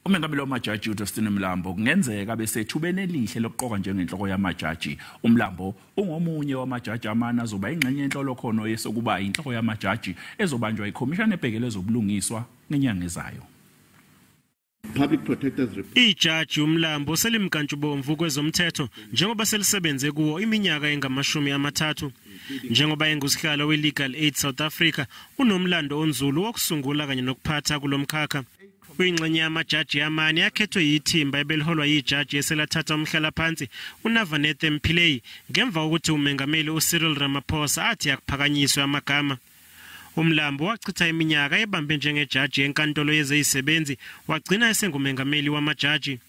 Umengameli wamajaji uDunstan Mlambo kungenzeka bese sethubeni elihle lokuqokwa njengenhloko yamajaji. Mlambo ungomunye wamajaji amane azoba ingxenye yenhlolokhono yesokuba iNhloko Yamajaji ezobanjwa ikhomishana ebhekele ezobulungiswa ngenyanga ezayo. Ijaji uMlambo selimkantshubomvu kwezomthetho njengoba selisebenze kuwo iminyaka engama-30 njengoba engusihlalo we-Legal Aid South Africa unomlando onzulu wokusungula kanye nokuphatha kulomkhakha. Ingxenye yamajaji amane yakhethwe yithimba ebeliholwa yijaji eselathatha umhlalaphansi uNavanetha Mphiley ngemva kokuthi umengameli uCyril Ramaphosa athi akuphakanyiswe amagama. Mlambo wachitha iminyaka ebambe njengejaji enkantolo yezisebenzi wagcina esengumengameli wamajaji.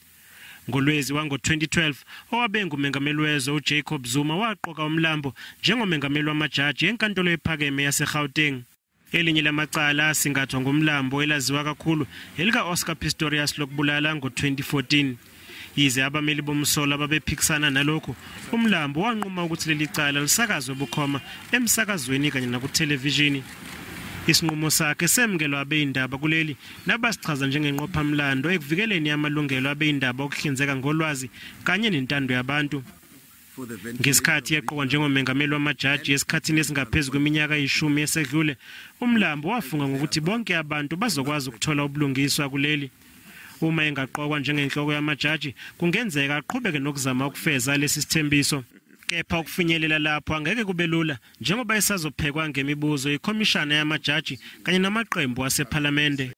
NgoLwezi wango-2012 owabe ngumengameli wezwe uJacob Zuma waqoka Mlambo njengomengameli wamajaji enkantolo ephakeme yaseGauteng. Elinye lamacala asingathwa nguMlambo elaziwa kakhulu elika Oscar Pistorius lokubulala ngo-2014. Yize abameli bomsolo babephikisana nalokho, uMlambo wanquma ukuthi leli cala lisakazwe bukhoma emsakazweni kanye nakuthelevishini. Isinqumo sakhe semkelwa abeindaba kuleli nabasichaza njengenqophamlando ekuvikeleni amalungelo abeindaba okuhlinzeka ngolwazi kanye nentando yabantu. Ngesikhathi eqokwa njengomengameli wamajaji esikhathini esingaphezulu kweminyaka eyishumi esedlule, uMlambo wafunga ngokuthi bonke abantu bazokwazi ukuthola ubulungiswa kuleli. Uma engaqokwa njengenhloko yamajaji, kungenzeka aqhubeke nokuzama ukufeza lesi sithembiso. Kepha ukufinyelela lapho angeke kube lula njengoba esazophekwa ngemibuzo ikhomishana yamajaji kanye namaqembu asephalamende.